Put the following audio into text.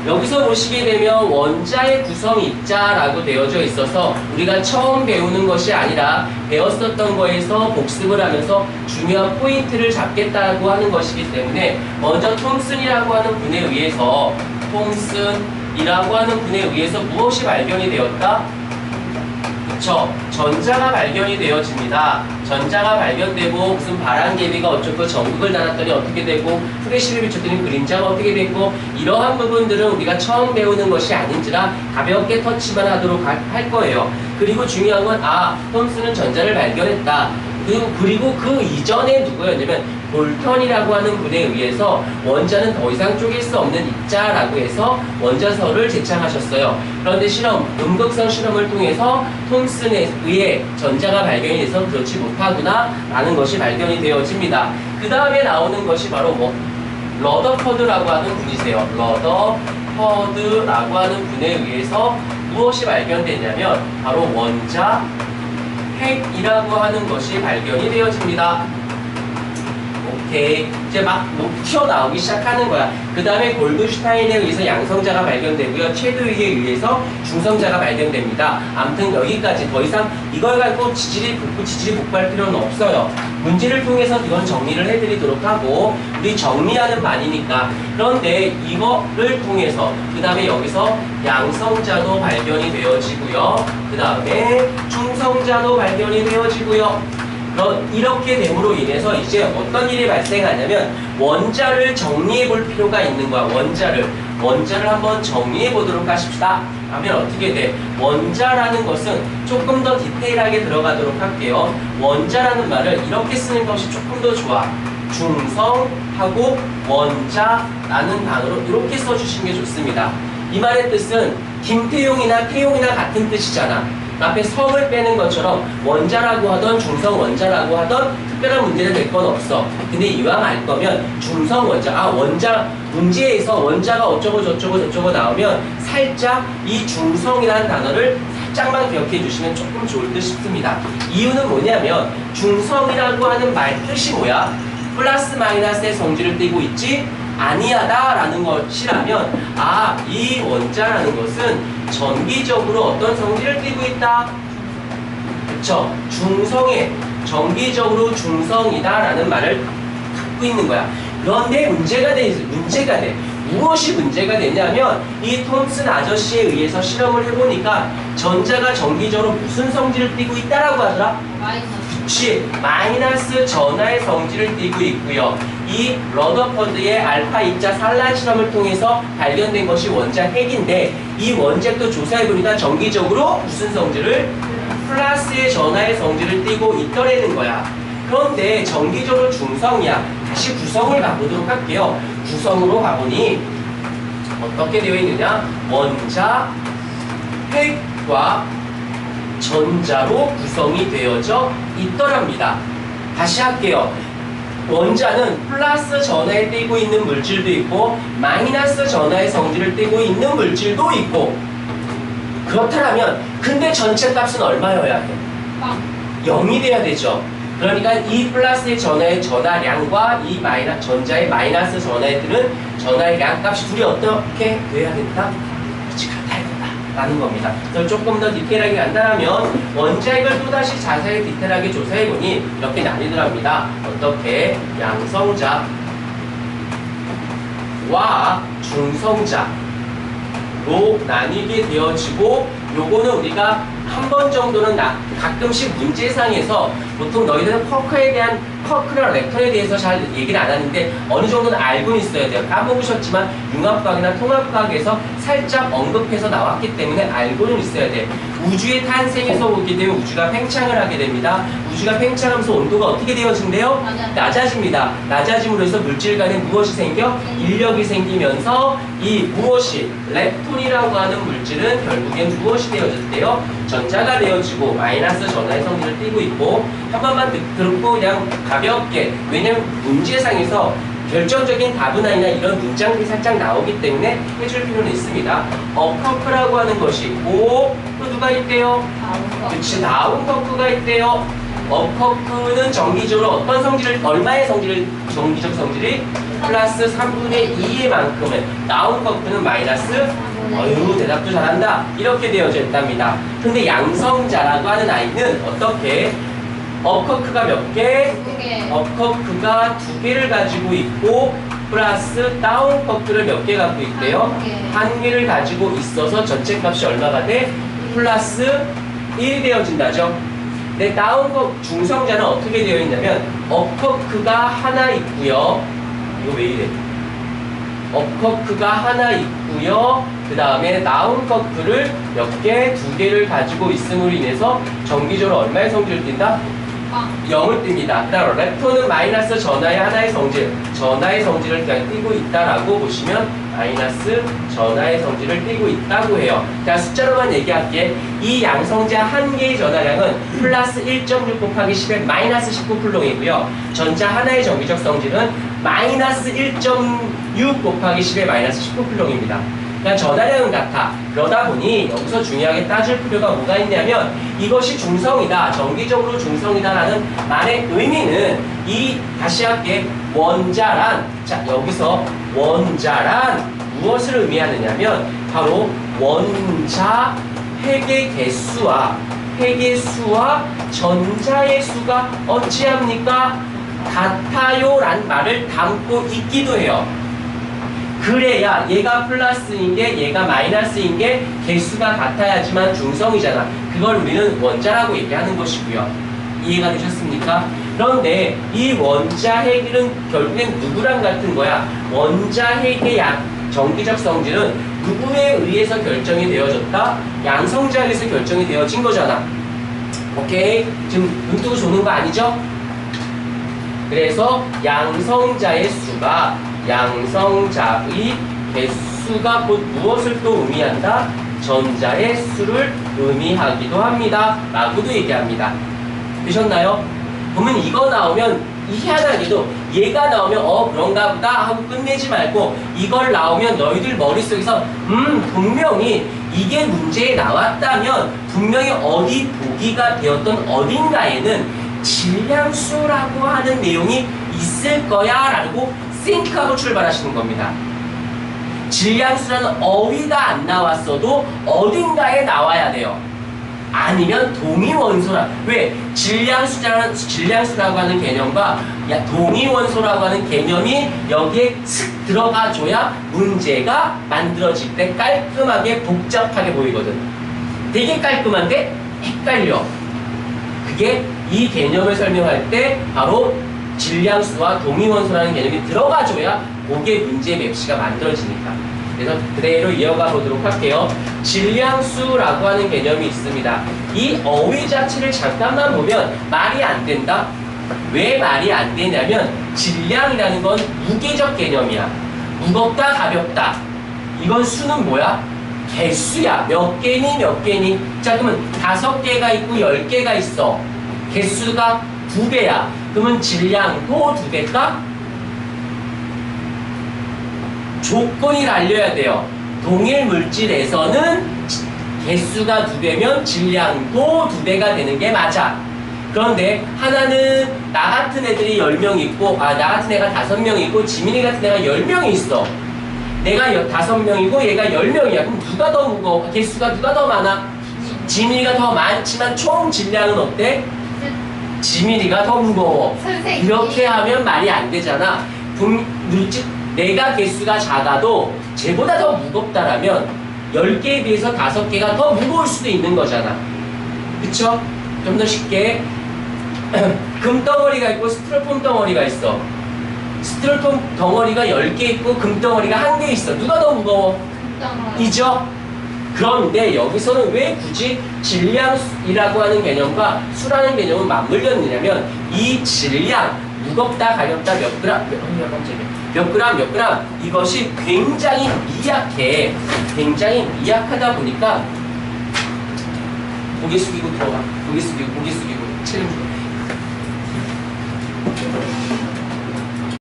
여기서 보시게 되면 원자의 구성 입자라고 되어져 있어서 우리가 처음 배우는 것이 아니라 배웠었던 거에서 복습을 하면서 중요한 포인트를 잡겠다고 하는 것이기 때문에 먼저 톰슨이라고 하는 분에 의해서 톰슨이라고 하는 분에 의해서 무엇이 발견이 되었다? 그쵸. 전자가 발견이 되어집니다. 전자가 발견되고 무슨 바람개비가 어쩌고 전극을 달았더니 어떻게 되고 후레쉬를 비췄더니 그림자가 어떻게 되고 이러한 부분들은 우리가 처음 배우는 것이 아닌지라 가볍게 터치만 하도록 할 거예요. 그리고 중요한 건 톰슨은 전자를 발견했다. 그리고 그 이전에 누구였냐면 볼턴이라고 하는 분에 의해서 원자는 더 이상 쪼갤 수 없는 입자라고 해서 원자설을 제창하셨어요. 그런데 음극성 실험을 통해서 톰슨에 의해 전자가 발견이 돼서 그렇지 못하구나 라는 것이 발견이 되어집니다. 그 다음에 나오는 것이 바로 러더퍼드라고 하는 분이세요. 러더퍼드라고 하는 분에 의해서 무엇이 발견되냐면 바로 원자 핵이라고 하는 것이 발견이 되어집니다. 오케이. 이제 막 튀어나오기 시작하는 거야. 그 다음에 골드슈타인에 의해서 양성자가 발견되고요. 체드윅에 의해서 중성자가 발견됩니다. 아무튼 여기까지 더 이상 이걸 갖고 지질이 복구할 필요는 없어요. 문제를 통해서 이건 정리를 해드리도록 하고 우리 정리하는 반이니까. 그런데 이거를 통해서 그 다음에 여기서 양성자도 발견이 되어지고요. 그 다음에 중성자도 발견이 되어지고요. 이렇게 됨으로 인해서 이제 어떤 일이 발생하냐면 원자를 정리해 볼 필요가 있는 거야. 원자를 한번 정리해 보도록 하십시다. 하면 어떻게 돼? 원자라는 것은 조금 더 디테일하게 들어가도록 할게요. 원자라는 말을 이렇게 쓰는 것이 조금 더 좋아. 중성하고 원자라는 단어로 이렇게 써주시는 게 좋습니다. 이 말의 뜻은 김태용이나 태용이나 같은 뜻이잖아. 앞에 성을 빼는 것처럼 원자라고 하던 중성 원자라고 하던 특별한 문제는 될 건 없어. 근데 이왕 알 거면 중성 원자, 원자 문제에서 원자가 어쩌고 저쩌고 나오면 살짝 이 중성이라는 단어를 살짝만 기억해 주시면 조금 좋을 듯 싶습니다. 이유는 뭐냐면 중성이라고 하는 말 뜻이 뭐야? 플러스 마이너스의 성질을 띠고 있지? 아니하다 라는 것이라면 이 원자라는 것은 전기적으로 어떤 성질을 띠고 있다? 그쵸? 전기적으로 중성이다 라는 말을 갖고 있는 거야. 그런데 문제가 돼. 무엇이 문제가 되냐면 이 톰슨 아저씨에 의해서 실험을 해보니까 전자가 전기적으로 무슨 성질을 띠고 있다라고 하더라? 그치, 마이너스 전하의 성질을 띠고 있고요. 이 러더퍼드의 알파 입자 산란 실험을 통해서 발견된 것이 원자 핵인데 이 원자도 조사해보니까 전기적으로 무슨 성질을? 플러스의 전하의 성질을 띠고 있더라는 거야. 그런데 전기적으로 중성이야. 다시 구성을 가보도록 할게요. 구성으로 가보니 어떻게 되어 있느냐? 원자 핵과 전자로 구성이 되어져 있더랍니다. 다시 할게요. 원자는 플러스 전하에 띄고 있는 물질도 있고 마이너스 전하의 성질을 띄고 있는 물질도 있고 그렇다면 근데 전체 값은 얼마여야 해? 0이 돼야 되죠. 그러니까 이 플러스의 전하의 전하량과 이 전자의 마이너스 전하에 드는 전하의 량값이 둘이 어떻게 돼야 된다? 그렇지, 같아야 된다 라는 겁니다. 그래서 조금 더 디테일하게 간다면 원자핵을 또다시 자세히 디테일하게 조사해보니 이렇게 나뉘더랍니다. 어떻게? 양성자와 중성자로 나뉘게 되어지고 요거는 우리가 한 번 정도는 가끔씩 문제상에서 보통 너희들은 쿼크나 렉턴에 대해서 잘 얘기를 안 하는데 어느 정도는 알고는 있어야 돼요. 까먹으셨지만 융합과학이나 통합과학에서 살짝 언급해서 나왔기 때문에 알고는 있어야 돼. 우주의 탄생에서 오게 되면 우주가 팽창을 하게 됩니다. 우주가 팽창하면서 온도가 어떻게 되어진대요? 낮아집니다. 낮아짐으로 해서 물질 간에 무엇이 생겨? 인력이 생기면서 이 무엇이 렙톤이라고 하는 물질은 결국엔 무엇이 되어졌대요? 전자가 되어지고 마이너스 전하의 성질을 띠고 있고 한 번만 듣고 그냥 가볍게 왜냐면 문제상에서 결정적인 답은 아니나 이런 문장들이 살짝 나오기 때문에 해줄 필요는 있습니다. 업커크라고 하는 것이 있고 또 누가 있대요? 그치, 다운커크가 있대요. 업커크는 정기적으로 어떤 성질을 얼마의 성질을 전기적 성질이 플러스 3분의 2의 만큼은 다운 커크는 마이너스 어휴 대답도 잘한다 이렇게 되어져 있답니다. 근데 양성자라고 하는 아이는 어떻게 업커크가 몇 개? 업커크가 2개를 가지고 있고 플러스 다운 커크를 몇 개 갖고 있대요? 1개를 가지고 있어서 전체 값이 얼마가 돼? 플러스 1이 되어진다죠. 근데 다운 커크 중성자는 어떻게 되어 있냐면 업커크가 하나 있고요. 이거 왜 이래? 업커크가 하나 있고요. 그 다음에 다운커크를 몇 개? 2개를 가지고 있음으로 인해서 정기적으로 얼마의 성질을 띈다? 0을 띱니다. 그 다음 랩토는 마이너스 전하의 하나의 성질, 전하의 성질을 그냥 띄고 있다라고 보시면 마이너스 전하의 성질을 띄고 있다고 해요. 자, 숫자로만 얘기할게. 이 양성자 한 개의 전하량은 플러스 1.6 곱하기 10의 마이너스 19 쿨롱이고요. 전자 하나의 정기적 성질은 마이너스 1.6 곱하기 10의 마이너스 19 쿨롱입니다. 그러니까 전하량은 같아. 그러다 보니 여기서 중요하게 따질 필요가 뭐가 있냐면 이것이 중성이다, 정기적으로 중성이다라는 말의 의미는 다시 할게. 원자란, 자 여기서 원자란 무엇을 의미하느냐면 바로 원자 핵의 개수와 전자의 수가 어찌합니까? 같아요 란 말을 담고 있기도 해요. 그래야 얘가 플러스인 게 얘가 마이너스인 게 개수가 같아야지만 중성이잖아. 그걸 우리는 원자라고 얘기하는 것이고요. 이해가 되셨습니까? 그런데 이 원자 핵은 결국엔 누구랑 같은 거야? 원자 핵의 정기적 성질은 누구에 의해서 결정이 되어졌다? 양성자에 의해서 결정이 되어진 거잖아. 오케이? 지금 눈 뜨고 조는 거 아니죠? 그래서 양성자의 개수가 곧 무엇을 또 의미한다? 전자의 수를 의미하기도 합니다. 라고도 얘기합니다. 되셨나요? 그러면 이거 나오면 희한하게도 얘가 나오면 그런가 보다 하고 끝내지 말고 이걸 나오면 너희들 머릿속에서 분명히 이게 문제에 나왔다면 분명히 어디 보기가 되었던 어딘가에는 질량수라고 하는 내용이 있을 거야 라고 think하고 출발하시는 겁니다. 질량수라는 어휘가 안 나왔어도 어딘가에 나와야 돼요. 아니면 동위원소라. 왜? 질량수라고 하는 개념과 동위원소라고 하는 개념이 여기에 슥 들어가줘야 문제가 만들어질 때 깔끔하게 복잡하게 보이거든. 되게 깔끔한데 헷갈려. 그게 이 개념을 설명할 때 바로 질량수와 동위원소라는 개념이 들어가줘야 그게 문제의 맵시가 만들어지니까. 그래서 그대로 이어가 보도록 할게요. 질량수라고 하는 개념이 있습니다. 이 어휘 자체를 잠깐만 보면 말이 안 된다? 왜 말이 안 되냐면 질량이라는 건 무게적 개념이야. 무겁다, 가볍다. 이건 수는 뭐야? 개수야. 몇 개니, 몇 개니? 자, 그러면 5개가 있고 10개가 있어. 개수가 2배야. 그러면 질량도 2배일까? 조건이 달려야 돼요. 동일 물질에서는 개수가 2배면 질량도 2배가 되는 게 맞아. 그런데 하나는 나 같은 애들이 10명 있고 나 같은 애가 5명 있고 지민이 같은 애가 10명이 있어. 내가 5명이고 얘가 10명이야. 그럼 누가 더 무거워? 개수가 누가 더 많아? 지민이가 더 많지만 총 질량은 어때? 지민이가 더 무거워. 선생님. 이렇게 하면 말이 안 되잖아. 내가 개수가 작아도 쟤보다 더 무겁다라면 10개에 비해서 5개가 더 무거울 수도 있는 거잖아. 그쵸? 좀 더 쉽게 금덩어리가 있고 스티로폼 덩어리가 있어. 스티로폼 덩어리가 10개 있고 금덩어리가 1개 있어. 누가 더 무거워? 금덩어리죠? 그런데 여기서는 왜 굳이 질량이라고 하는 개념과 수라는 개념은 맞물렸느냐면 이 질량, 무겁다, 가볍다, 몇 그램, 몇 그램 이것이 굉장히 미약해. 굉장히 미약하다 보니까 고개 숙이고 들어가. 고개 숙이고 책임 줘.